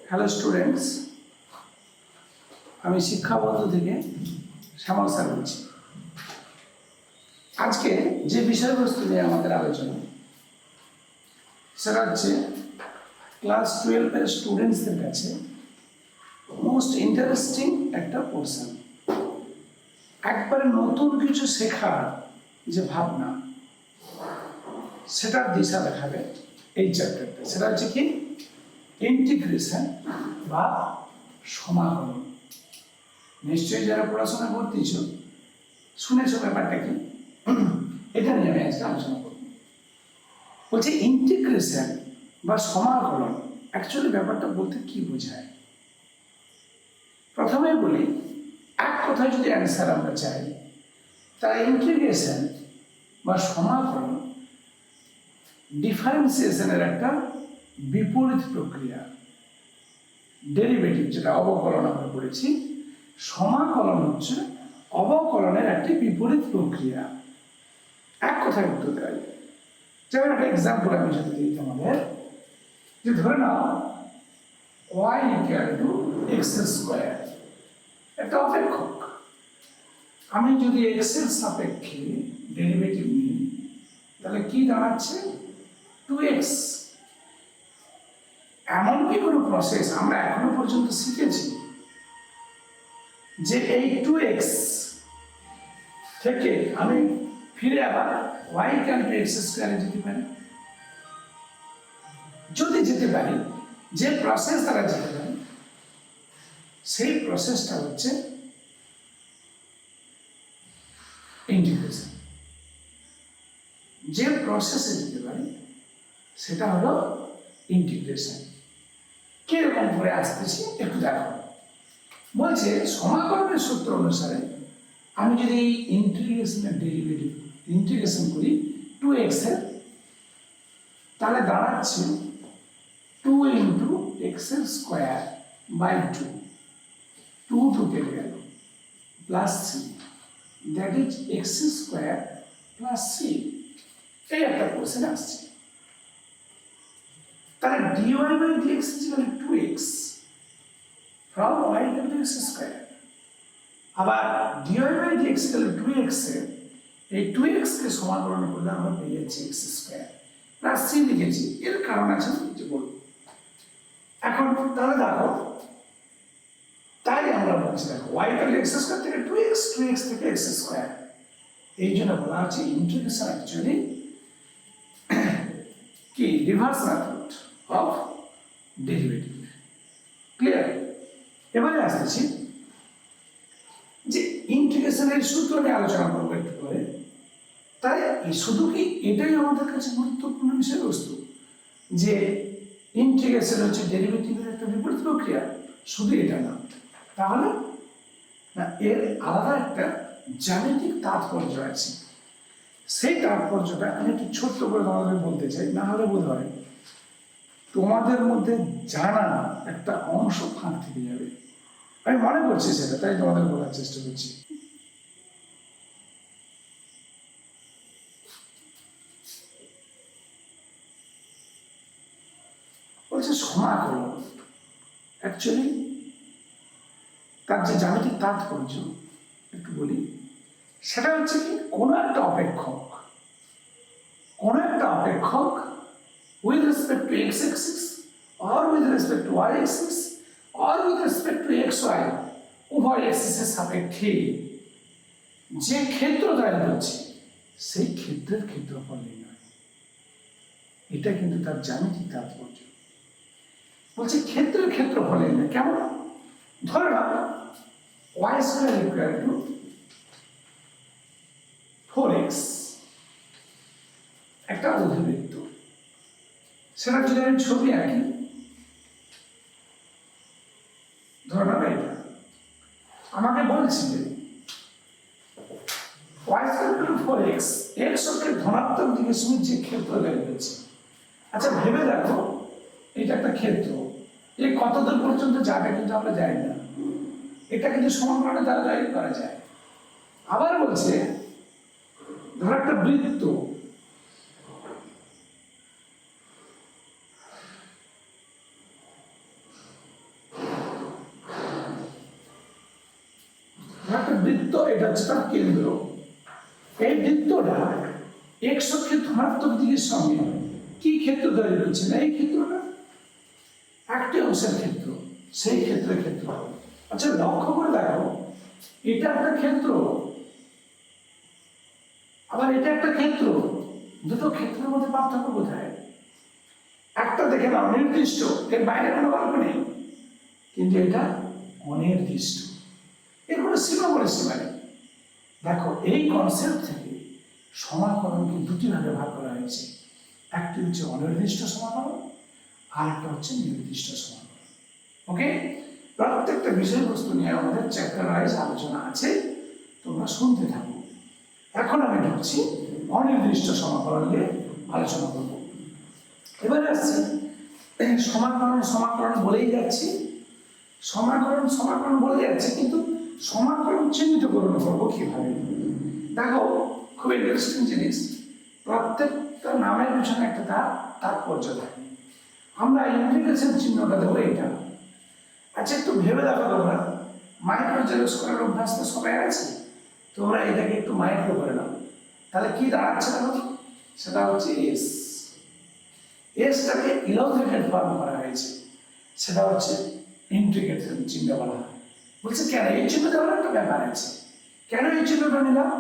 Hello students, আমি শিক্ষা বন্ধু থেকে শ্যামল স্যার বলছি। আজকে যে বিষয়বস্তু নিয়ে আমাদের আলোচনা সেটা হচ্ছে ক্লাস 12-এর স্টুডেন্টসদের কাছে মোস্ট ইন্টারেস্টিং একটা পোর্শন। একবারে নতুন কিছু শেখার যে ভাবনা সেটার দিশা দেখাবে এই চ্যাপ্টারটা। সেটা হচ্ছে কি ইন্টিগ্রেশন বা সমাকলন। নিশ্চয়ই যারা পড়াশোনা করতেছ শুনেছ ব্যাপারটা কি, এটা নিয়ে আমি আজকে আলোচনা করব। বলছে ইন্টিগ্রেশন বা সমাকলন অ্যাকচুয়ালি ব্যাপারটা বলতে কি বোঝায়। প্রথমে বলি, এক কথায় যদি অ্যান্সার আমরা চাই, তাহলে ইন্টিগ্রেশন বা সমাকলন ডিফারেন্সিয়েশনের একটা বিপরীত প্রক্রিয়া। ডেরিভেটিভ যেটা অবকলন আমরা করেছি, সমাকলন হচ্ছে অবকলনের একটি বিপরীত প্রক্রিয়া। এক কথায় উত্তর দেওয়া যায়। যেমন একটা এক্সাম্পল আমি যদি দিই তোমাদের, যে ধরে নাও y = x², একটা অপেক্ষক। আমি যদি x এর সাপেক্ষে ডেরিভেটিভ নিই তাহলে কি দাঁড়াচ্ছে 2x। এমন কি কোনো প্রসেস আমরা এখনো পর্যন্ত শিখেছি যে এই 2x থেকে আমি ফিরে আবার y = x² যেতে পারি? যদি যেতে পারি, যে প্রসেস দ্বারা যেতে পারি সেই প্রসেসটা হচ্ছে ইন্টিগ্রেশন। যে প্রসেসে যেতে পারি সেটা হলো ইন্টিগ্রেশন। কিরকম করে আসতেছি একটু দেখো। বলছে সমাকলনের সূত্র অনুসারে আমি যদি ইন্টিগ্রেশনের ডেরিভেটিভ ইন্টিগ্রেশন করি 2x এর, তাহলে দাঁড়াচ্ছে 2 × x²/2। 2 কেটে গেল, +3, দ্যাট ইজ x² + 3। এই একটা কোশ্চেন আসছে। তাহলে dy/dx = 2x from y = x²। আবার dy/dx = 2x এর এই 2x কে সমাকলন করলে আমরা পেয়ে যাচ্ছি x² + 3 লিখেছি। এর কারণ আছে যে বলব। এখন তাহলে দেখো, তাই আমরা বলছি দেখো y = x² থেকে 2x, 2x থেকে x²। এই জন্য বলা হচ্ছে ইন্টিগ্রেশন অ্যাকচুয়ালি কি reverse method of derivative. Clear? এবারে আসতেছি যে ইন্টিগ্রেশনের সূত্র নিয়ে আলোচনা করবো একটু পরে। তাই শুধু কি এটাই আমাদের কাছে গুরুত্বপূর্ণ বিষয়বস্তু যে ইন্টিগ্রেশন হচ্ছে ডেরিভেটিভের একটা বিপরীত প্রক্রিয়া? শুধু এটা না, তাহলে না, এর আলাদা একটা জ্যামিতিক তাৎপর্য আছে। সেই তাৎপর্যটা আমি একটু ছোট্ট করে তোমাদের বলতে চাই, না হলে বোধ হয় তোমাদের মধ্যে জানা একটা অংশ ফাঁক থেকে যাবে। আমি মনে করছি সেটা, তাই তোমাদের বলার চেষ্টা করছি। বলছে সমাকলন অ্যাকচুয়ালি তার যে জ্যামিতিক তাৎপর্য একটু বলি। সেটা হচ্ছে কি কোনো একটা অপেক্ষক with respect to x-axis or with respect to y-axis or with respect to xy উভয় এক্সিসের সাপেক্ষে যে ক্ষেত্র তৈরি হচ্ছে সেই ক্ষেত্রের ক্ষেত্রফল নির্ণয়। এটা কিন্তু তার জ্যামিতিক তাৎপর্য। বলছে ক্ষেত্রের ক্ষেত্রফল নির্ণয় কেমন? ধরে নাও y² = 4x একটা অধিবৃত্ত। সেটা যদি আমি ছবি আঁকি, ধরে নাও এটা আমাকে বলছি যে y² = 4x, x অক্ষের ধনাত্মক দিকের সঙ্গে যে ক্ষেত্র তৈরি হচ্ছে। আচ্ছা ভেবে দেখো, এটা একটা ক্ষেত্র, এ কত দূর পর্যন্ত যাবে কিন্তু আমরা জানি না। এটা কিন্তু সমাকলনের দ্বারা তৈরি করা যায়। আবার বলছে ধর একটা বৃত্ত, বৃত্ত, এটা হচ্ছে তার কেন্দ্র। এই বৃত্তটা এক্স অক্ষের ধনাত্মক দিকের সঙ্গে কি ক্ষেত্র তৈরি করছে না, এই ক্ষেত্রটা একটি অংশের ক্ষেত্র, সেই ক্ষেত্রের ক্ষেত্র। আচ্ছা লক্ষ্য করে দেখো, এটা একটা ক্ষেত্র, আবার এটা একটা ক্ষেত্র, দুটো ক্ষেত্রের মধ্যে পার্থক্য কোথায়? একটা দেখে নাও নির্দিষ্ট, এর বাইরে কোনো গল্প নেই, কিন্তু এটা অনির্দিষ্ট, এর কোনো সীমা পরিসীমা নেই। দেখো এই কনসেপ্ট থেকে সমাকলনকে দুটি ভাগে ভাগ করা হয়েছে, একটি হচ্ছে অনির্দিষ্ট সমাকলন, আর একটা হচ্ছে নির্দিষ্ট সমাকলন। ওকে, প্রত্যেকটা বিষয়বস্তু নিয়ে আমাদের চ্যাপ্টার ওয়াইজ আলোচনা আছে, তোমরা শুনতে থাকো। এখন আমি ঢুকছি অনির্দিষ্ট সমাকলন নিয়ে আলোচনা করব। এবারে আসছি সমাকলন সমাকলন বলেই যাচ্ছি, সমাকলন সমাকলন বলে যাচ্ছে, কিন্তু সমাকলন চিহ্নিতকরণ করবো কিভাবে? দেখো খুব ইন্টারেস্টিং জিনিস, প্রত্যেকটা নামের পিছনে একটা তার তাৎপর্য থাকে। আমরা ইন্টিগ্রেশন চিহ্নটা দেবো এটা। আচ্ছা একটু ভেবে দেখো, তোমরা মাইক্রো জেরক্স করার অভ্যাস তো সবাই আছে, তোমরা এটাকে একটু মাইক্রো করে নাও, তাহলে কি দাঁড়াচ্ছে দেখো, সেটা হচ্ছে এস। এসটাকে ইলংগেটেড ফর্ম করা হয়েছে, সেটা হচ্ছে ইন্টিগ্রেশন চিহ্ন বলা হয়। বলছে কেন এই চিহ্ন দেওয়ার একটা ব্যাপার আছে, কেন এই চিহ্নটা নিলাম?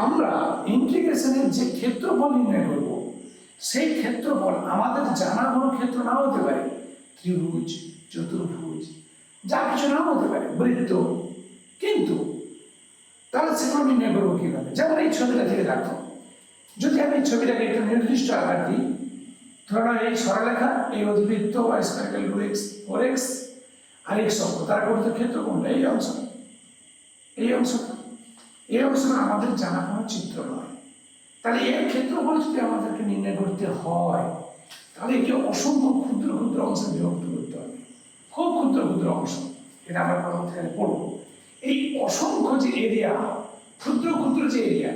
আমরা ইন্টিগ্রেশনের যে ক্ষেত্রফল নির্ণয় করব, সেই ক্ষেত্রফল আমাদের জানা কোনো ক্ষেত্র নাও হতে পারে, ত্রিভুজ, চতুর্ভুজ, যা কিছু নাও হতে পারে, বৃত্ত, কিন্তু তাহলে সেগুলো নির্ণয় করবো কিভাবে? যেমন এই ছবিটা থেকে দেখো, যদি আমি এই ছবিটাকে একটা নির্দিষ্ট আকার দিই, ধরো এই সরলরেখা, এই অধিবৃত্ত y স্কয়ার = 2x 4x, আর x অক্ষ, তার গঠিত ক্ষেত্র কোনটা? এই অংশটা, এই অংশটা, এই অংশটা আমাদের জানা কোনো চিত্র নয়। তাহলে এর ক্ষেত্রফল যদি আমাদেরকে নির্ণয় করতে হয়, তাহলে একে অসংখ্য ক্ষুদ্র ক্ষুদ্র অংশে বিভক্ত করতে হবে, খুব ক্ষুদ্র ক্ষুদ্র অংশ। এটা আমরা পরবর্তীকালে পড়ব। এই অসংখ্য যে এরিয়া, ক্ষুদ্র ক্ষুদ্র যে এরিয়া,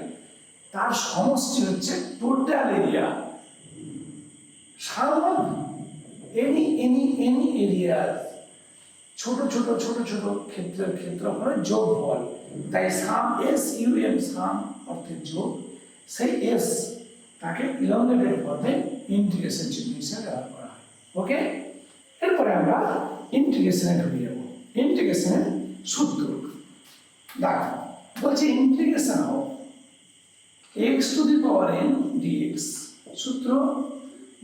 তার সমষ্টি হচ্ছে টোটাল এরিয়া। সারা এনি এরিয়ার ছোট ছোট ছোট ছোট ক্ষেত্রের ক্ষেত্রফলের যোগফল, তাই সাম এস ইউ এম, সাম অর্থের যোগ, সেই এস তাকে ইলংগেটেড ফর্মে ইন্টিগ্রেশন চিহ্ন হিসেবে ব্যবহার করা হয়। ওকে, এরপরে আমরা ইন্টিগ্রেশনে ঢুকে যাব। ইন্টিগ্রেশনের সূত্র দেখো, বলছে integration of x to the power n d x, সূত্র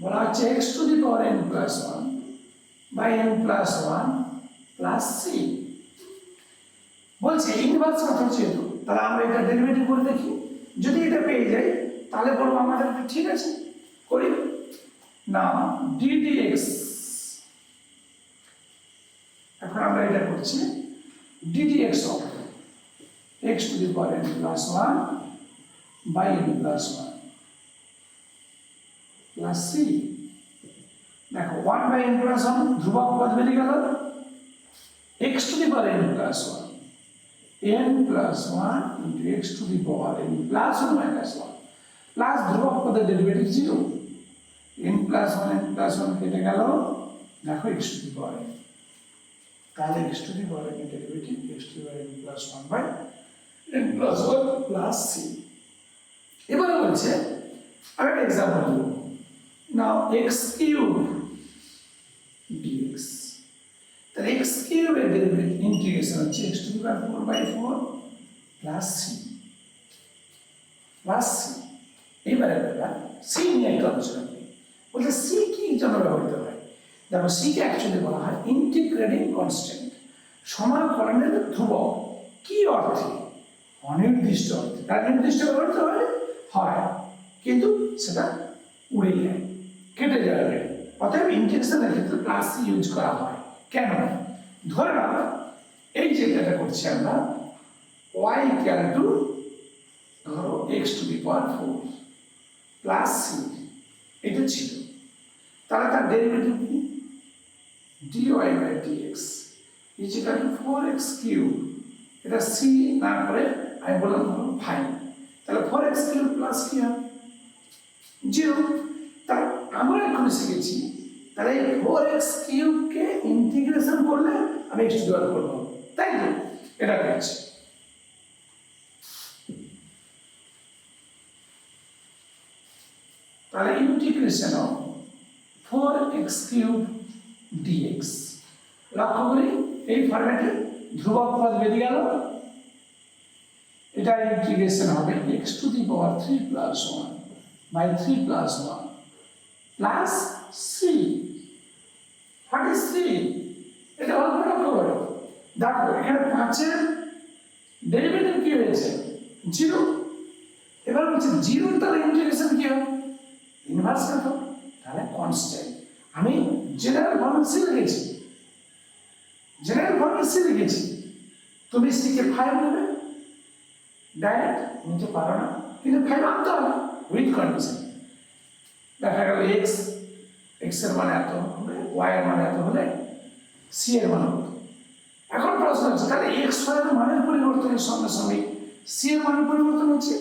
বলা হচ্ছে x to the power n plus 1 by n plus 1 plus c. বলছে ইনভার্স মেথড যেহেতু, তাহলে আমরা এটা ডেরিভেটিভ করে দেখি, যদি এটা পেয়ে যাই তাহলে বলবো আমাদের ঠিক আছে, করি না ddx। এখন আমরা এটা করছি ddx of x to the power n plus 1 by n plus 1 plus c। দেখো 1 বাই n প্লাস 1 ধ্রুবক পদ বেরিয়ে গেল, x to the power n plus 1, n plus 1 into x to the power n plus 1 minus 1, plus ধ্রুবক পদের derivative 0, n plus 1 n plus 1 কেটে গেল, দেখো x to the power n, তাহলে x to the power n এর derivative x to the power n plus 1 by n plus 1 plus c। এবারে বলছে আরেকটা এক্সাম্পল দেব, নাও x কিউব dx, তাহলে x কিউব এর ডেরিভেটিভ ইন্টিগ্রেশন হচ্ছে x to the power 4 by 4 plus c, plus c। এবারে আমরা c নিয়ে একটা আলোচনা করি। বলছে c কি জন্য ব্যবহৃত হয়? দেখো c কে অ্যাকচুয়ালি বলা হয় ইন্টিগ্রেটিং কনস্ট্যান্ট, সমাকলনের ধ্রুবক। কি অর্থে? অনির্দিষ্ট অর্থে। তার নির্দিষ্ট ব্যবহৃত হয়, কিন্তু সেটা উড়ে যায়, কেটে যাবে। অতএব ইন্টিগ্রেশনের ক্ষেত্রে প্লাস সি ইউজ করা হয়। কেন? ধরে নাও এই যেটা করছি আমরা, y ইকুয়াল টু ধরো x to the power 4 plus c, এটা ছিল, তাহলে তার ডেরিভেটিভ কি? dy by dx is equal to 4x cube, এটা c না করে আমি বললাম ধরো 5, তাহলে 4x কিউব প্লাস কি হবে? 0। তাহলে আমরা এখন শিখেছি, তাহলে 4x কিউবকে ইন্টিগ্রেশন করলে আমি x টু দি পাওয়ার 4 পাবো, তাই তো? এটা করছি। তাহলে ইন্টিগ্রেশন অফ 4x³ dx, লক্ষ্য করি এই ফরম্যাটে ধ্রুবক পদ বেরিয়ে গেল, এটা ইন্টিগ্রেশন হবে x⁻³ + 1/3 + 1 plus c। What is c? এটা অল্প লক্ষ্য করো, দেখো এখানে 5 এর ডেরিভেটিভ কি হয়েছে 0, এবার বলছে 0 তাহলে ইন্টিগ্রেশন কি হবে ইনভার্স করো, তাহলে কনস্ট্যান্ট। আমি জেনারেল ফর্মুলা c লিখেছি, জেনারেল ফর্মুলা c লিখেছি, তুমি c কে 5 নেবে, ডাইরেক্ট নিতে পারো না, কিন্তু 5 আনতে হবে উইথ কন্ডিশন। দেখা গেল x এর মান এত হবে, y এর মান এত হলে c এর মান কত। এখন প্রশ্ন হচ্ছে তাহলে x y এর মানের পরিবর্তনের সঙ্গে সঙ্গে c এর মানের পরিবর্তন হচ্ছে,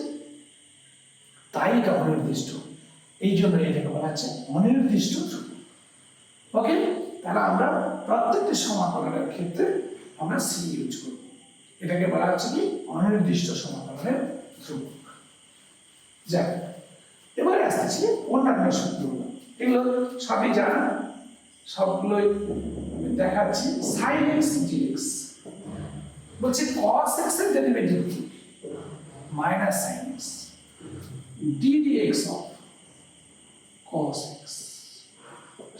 তাই এটা অনির্দিষ্ট, এই জন্য এটাকে বলা হচ্ছে অনির্দিষ্ট ধ্রুবক। ওকে, তাহলে আমরা প্রত্যেকটি সমাকলনের ক্ষেত্রে আমরা c ইউজ করব, এটাকে বলা হচ্ছে কি অনির্দিষ্ট সমাকলনের ধ্রুবক। যাক, এবারে আসতেছি অন্যান্য সূত্রগুলো, এগুলো সবই জানা, সবগুলোই দেখাচ্ছি। sin x dx বলছে cos x এর ডেরিভেটিভ কি minus sin x ddx of cos x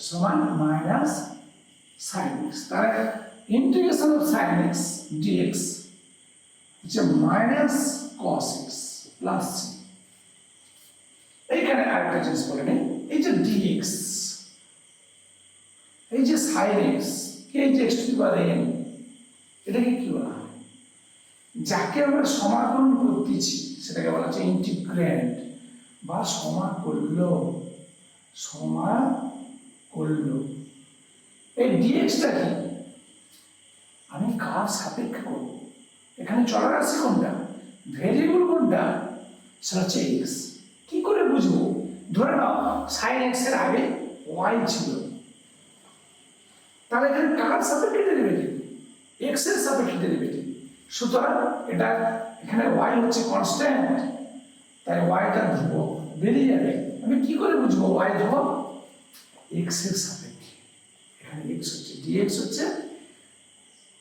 সমান মাইনাস sin x, তাহলে integration of sin x dx হচ্ছে minus cos x plus c। এইখানে আরেকটা জিনিস বলে নেই, এই যে dx, এই যে sin x কে যে x⁻n, এটাকে কি বলা হয়? যাকে আমরা সমাকলন করতেছি সেটাকে বলা হচ্ছে ইন্টিগ্র্যান্ড বা সমাকল্য। এই dx-টা কি আমি কার সাপেক্ষে করব, এখানে চলরাশি কোনটা, ভেরিয়েবল কোনটা, সেটা হচ্ছে x। কি করে বুঝবো? ধরে নাও sin x এর আগে y ছিল, তাহলে এখানে কার সাপেক্ষে ডেরিভেটিভ, x এর সাপেক্ষে ডেরিভেটিভ, সুতরাং এটা এখানে y হচ্ছে কনস্ট্যান্ট, তাই y টা ধ্রুবক বেরিয়ে যাবে। আমি কি করে বুঝবো y ধ্রুবক? x এর সাপেক্ষে, এখানে x হচ্ছে dx হচ্ছে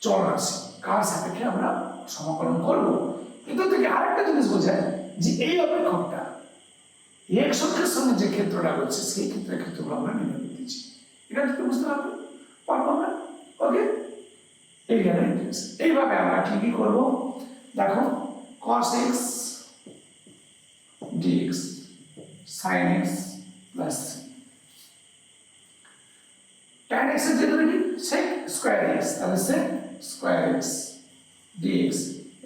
চলরাশি, কার সাপেক্ষে আমরা সমাকলন করব। এটা থেকে আরেকটা জিনিস বোঝায় যে এই অপেক্ষকটা x অক্ষের সঙ্গে যে ক্ষেত্রটা হচ্ছে সেই ক্ষেত্রগুলো আমরা নির্ণয় করতেছি, এটা থেকে বুঝতে পারবো আমরা। ওকে, এইভাবে আমরা ঠিকই করবো। দেখো cos x dx sin x plus c, tan x এর ডেরিভেটিভ sec স্কয়ার x, তাহলে sec স্কয়ার x dx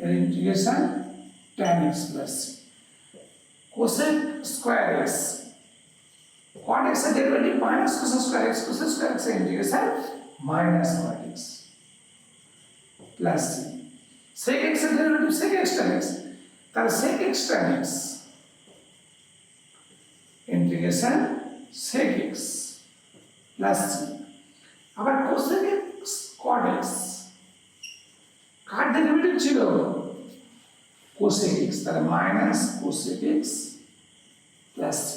এর integration tan x plus c, cosec square x, cot x এর derivative minus cos square x, cos square x এর integration minus cot x plus c, sec x এর derivative sec x tan x, তাহলে sec x tan x integration sec x plus c। আবার cosec x cot x, কার derivative ছিল cosec x, তাহলে minus cosec x plus c।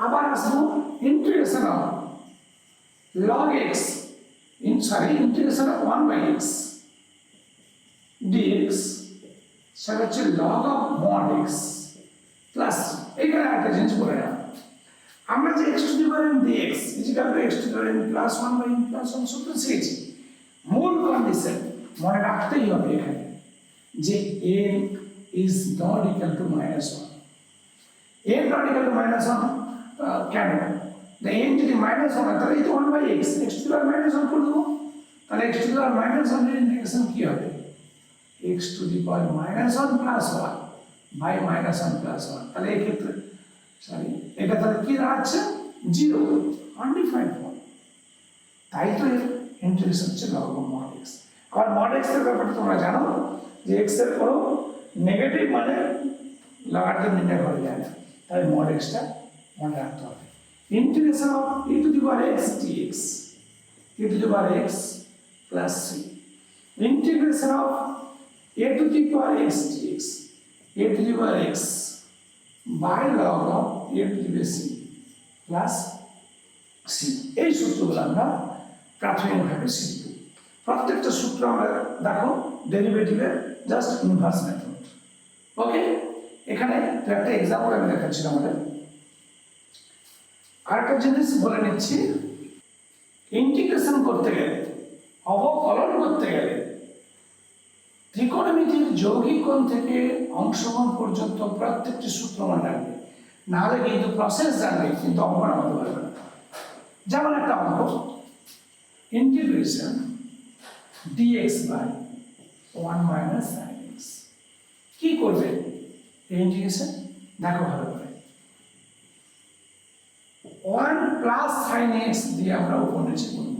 আবার আসবো integration of log x, integration of 1/x dx, সেটা হচ্ছে log of mod x plus c। এইখানে একটা জিনিস বলে না, আমরা যে x⁻n dx x⁻n plus 1/n plus 1 সূত্র শিখেছি, মূল কন্ডিশন মনে রাখতেই হবে এখানে যে n is not equal to -1, n not equal to -1 কেন, n যদি -1 হয় তাহলে এই তো 1/x, x⁻n করে দেবো, তাহলে x⁻n এর ইন্টিগ্রেশন কি হবে x⁻n plus 1 by -1 plus 1, তাহলে এই ক্ষেত্রে এটা তাহলে কি দাঁড়াচ্ছে 0 আনডিফাইন্ড ফর্ম, তাই তো এর ইন্টিগ্রেশন হচ্ছে log of mod x। R mod x এর ব্যাপারটা তোমরা জানো যে x এর কোনো নেগেটিভ মানে লগারিদম নির্ণয় করা যায় না, তাই mod x টা মনে রাখতে হবে। Integration of e⁻x dx e⁻x plus c, integration of a⁻x dx a⁻x by log of a to the base c plus c. এই সূত্রগুলো আমরা প্রাথমিকভাবে শিখব। প্রত্যেকটা সূত্র আমরা দেখো ডেরিভেটিভের জাস্ট ইনভার্স মেথড। ওকে, এখানে একটা এক্সাম্পল আমি দেখাচ্ছি আমাদের। আরেকটা জিনিস বলে নিচ্ছি, ইন্টিগ্রেশন করতে গেলে, অবকলন করতে গেলে ত্রিকোণমিতির যৌগিক কোণ থেকে অংশকোণ পর্যন্ত প্রত্যেকটি সূত্র মনে রাখবে, নাহলে কিন্তু প্রসেস জানবে কিন্তু অঙ্ক নামাতে পারবে না। যেমন একটা অঙ্ক, integration dx by 1 minus sin x। কি করবে এই ইন্টিগ্রেশন? দেখো ভালো করে, 1 প্লাস sin x দিয়ে আমরা উপর নিচে গুণ করব।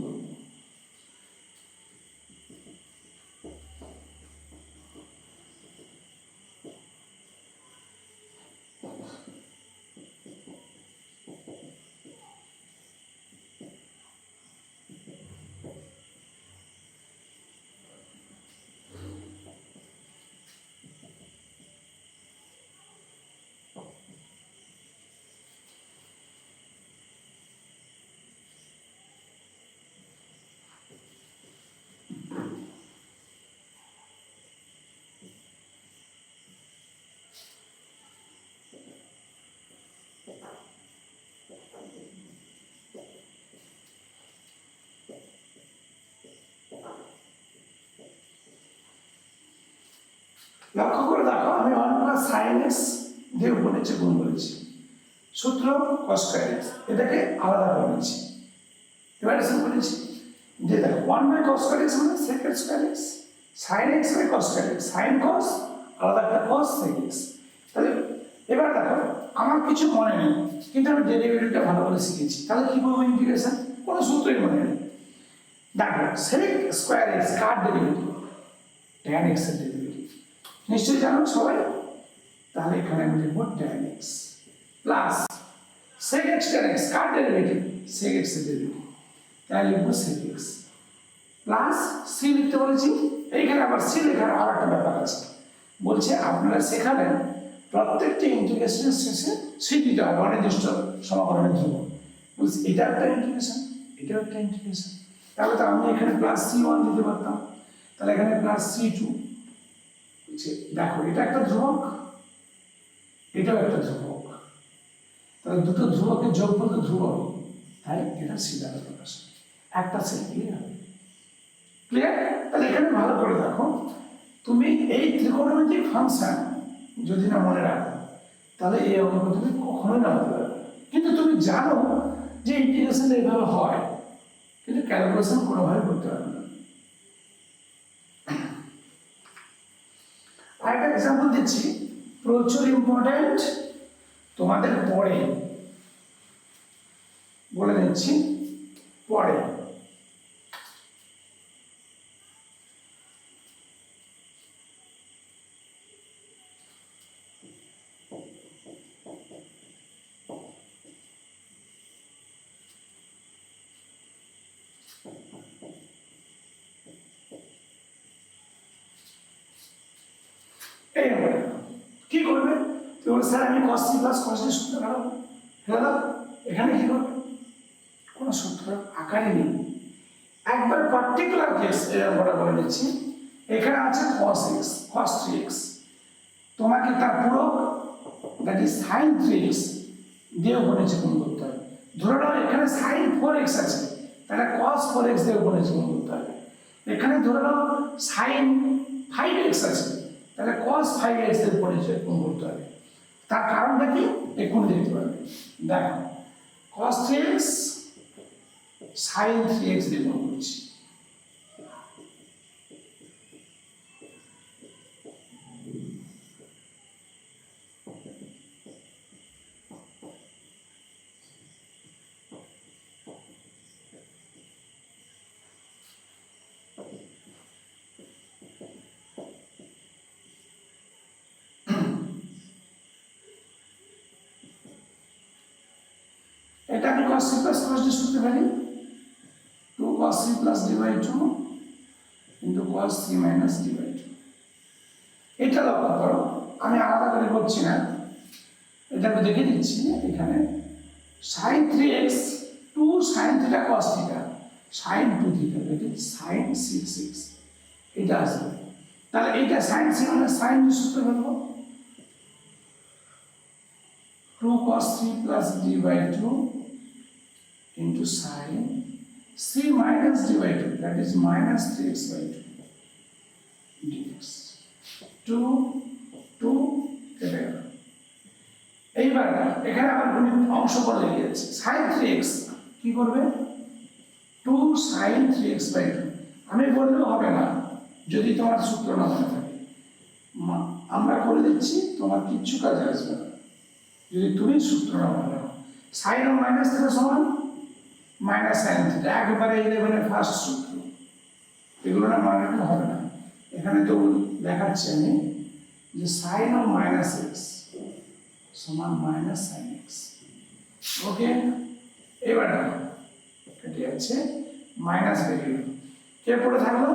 লক্ষ্য করে দেখো, আমি 1 প্লাস sin x দিয়ে উপর নিচে গুণ করেছি, সূত্র cos স্কয়ার x, এটাকে আলাদা করে নিয়েছি, ডিভাইডেশন করেছি। দিয়ে দেখো 1 বাই cos স্কয়ার x মানে sec square x, sin x by cos square x, sin cos আলাদা একটা cos sec x। তাহলে এবার দেখো, আমার কিছু মনে নেই কিন্তু আমি ডেরিভেটিভটা ভালো করে শিখেছি, তাহলে কি করবো? ইন্টিগ্রেশন, কোনো সূত্রই মনে নেই। দেখো sec স্কয়ার x কার ডেরিভেটিভ? tan x এর ডেরিভেটিভ নিশ্চয়ই জানো সবাই। তাহলে এখানে আমি লিখব tan x plus sec x tan x কার ডেরিভেটিভ? sec x এর ডেরিভেটিভ, তাহলে লিখব sec x প্লাস c লিখতে বলেছি। এইখানে আবার c লেখার আর একটা ব্যাপার আছে, বলছে আপনারা শেখাবেন প্রত্যেকটি ইন্টিগ্রেশনের শেষে c দিতে হবে, অনির্দিষ্ট সমাকলনের ধ্রুব। বলছি এটা একটা ইন্টিগ্রেশন, এটাও একটা ইন্টিগ্রেশন, তাহলে তো আমি এখানে প্লাস c1 দিতে পারতাম, তাহলে এখানে প্লাস c2। দেখো এটা একটা ধ্রুবক, এটাও একটা ধ্রুবক, তাহলে দুটো ধ্রুবকের যোগফল তো ধ্রুবক, তাই এটা সি দ্বারা প্রকাশ, একটা সেট ক্লিয়ার। ক্লিয়ার? তাহলে এখানে ভালো করে দেখো, তুমি এই ত্রিকোণমিতিক ফাংশন যদি না মনে রাখো তাহলে এই অঙ্ক তুমি কখনোই নামাতে পারবে না। কিন্তু তুমি জানো যে ইন্টিগ্রেশন এইভাবে হয়, কিন্তু ক্যালকুলেশন কোনোভাবে করতে পারবে না। আরেকটা এক্সাম্পল দিচ্ছি, প্রচুর ইম্পর্টেন্ট, তোমাদের পড়ে বলে দিচ্ছি, পড়ে। এই আমরা কি করবে? তুমি স্যার আমি cos c plus cos d সূত্র কাটাবো, হ্যাঁ এখানে কি করবে? কোনো সূত্র আকারে নেই, একবার পার্টিকুলার কেস আমরা বলে দিচ্ছি। এখানে আছে cos x cos 3x, তোমাকে তার পূরক দ্যাট ইজ sin 3x দিয়ে উপর নিচে গুণ করতে হবে। ধরে নাও এখানে sin 4x আছে, তাহলে cos 4x দিয়ে উপর নিচে গুণ করতে হবে। এখানে ধরে নাও sin 5x আছে, তাহলে cos 5x দিয়ে উপর নিচে গুণ করতে হবে। তার কারণটা কি এখন দেখতে পাবে, দেখো cos 3x sin 3x দিয়ে গুণ করছি, এটা আমি cos c plus cos d সূত্রে পারি, 2 cos c plus d by 2 into cos c minus d by 2। এটা লক্ষ্য করো, আমি আলাদা করে করছি না, এটা আমি দেখে দিচ্ছি এখানে sin 3x 2 sin theta cos theta sin 2 theta এটা sin 6x এটা আসবে। তাহলে এটা sin c মানে sin সূত্র বলবো 2 cos 3 plus d by 2 into sin c minus d by 2 that is minus 3x by 2 dx 2 কেটে গেল। এইবার এখানে আবার গণিত অংশ করে লেগে যাচ্ছে sin 3x কি করবে 2 sin 3x by 2 আমি বললেও হবে না যদি তোমার সূত্র না মনে থাকে, আমরা করে দিচ্ছি তোমার কিচ্ছু কাজে আসবে না যদি তুমি সূত্র না মনে রাখো। সাইন ও মাইনাস থিটা সমান মাইনাস সাইন থিটা একবারে 11 এর ফার্স্ট সূত্র, এগুলো না মনে রাখলে হবে না। এখানে তো দেখাচ্ছি আমি যে সাইন ও মাইনাস এক্স সমান মাইনাস সাইন এক্স। ওকে, এবার দেখো এটি আছে মাইনাস বেরিয়ে গেল, কে পড়ে থাকলো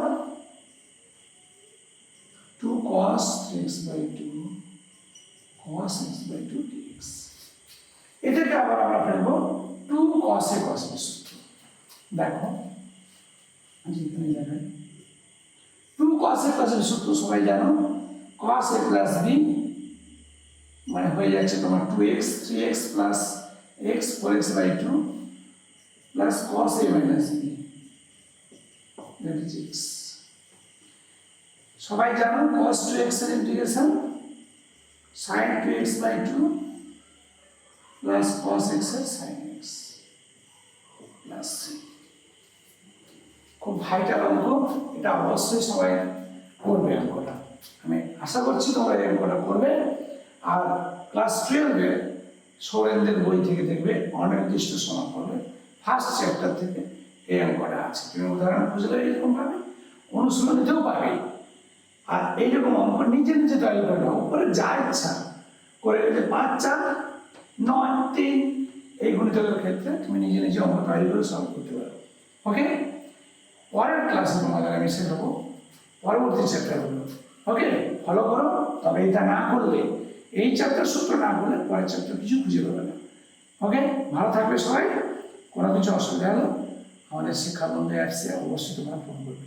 2 cos 3x by 2 cos x by 2 dx। এটাকে আবার আমরা ফেলবো 2 cos a cos b সূত্র। দেখো এখানে দেখাই 2 cos a cos b সূত্র সবাই জানো, cos a plus b মানে হয়ে যাচ্ছে তোমার 2x 3x plus x 4x by 2 plus cos a minus b that is x। সবাই জানো cos 2x এর integration sin 2x by 2 plus cos x এর sin x plus c। খুব vital অঙ্ক, এটা অবশ্যই সবাই করবে অঙ্কটা, আমি আশা করছি তোমরা এই অঙ্কটা করবে। আর ক্লাস 12 এ সৌরেন্দ্রের বই থেকে দেখবে অনির্দিষ্ট সমান করবে ফার্স্ট চ্যাপ্টার থেকে এই অঙ্কটা আছে, তুমি উদাহরণ খুঁজলে এরকম পাবে, অনুশীলনীতেও পাবে। আর এইরকম অঙ্ক নিজে নিজে তৈরি করে নাও, উপরে যা ইচ্ছা করে 5 4 9 3 এই গণিতের ক্ষেত্রে তুমি নিজে নিজে অঙ্ক তৈরি করে সলভ করতে পারো। ওকে, পরের ক্লাসে তোমাদের আমি শেখাবো পরবর্তী চ্যাপ্টারগুলো। ওকে, ফলো করো, তবে এটা না করলে এই চ্যাপ্টার সূত্র না করলে পরের চ্যাপ্টার কিছু খুঁজে পাবে না। ওকে, ভালো থাকবে সবাই, কোনো কিছু অসুবিধা হলো আমাদের শিক্ষা বন্ধু অ্যাপসে অবশ্যই তোমরা ফোন করবে।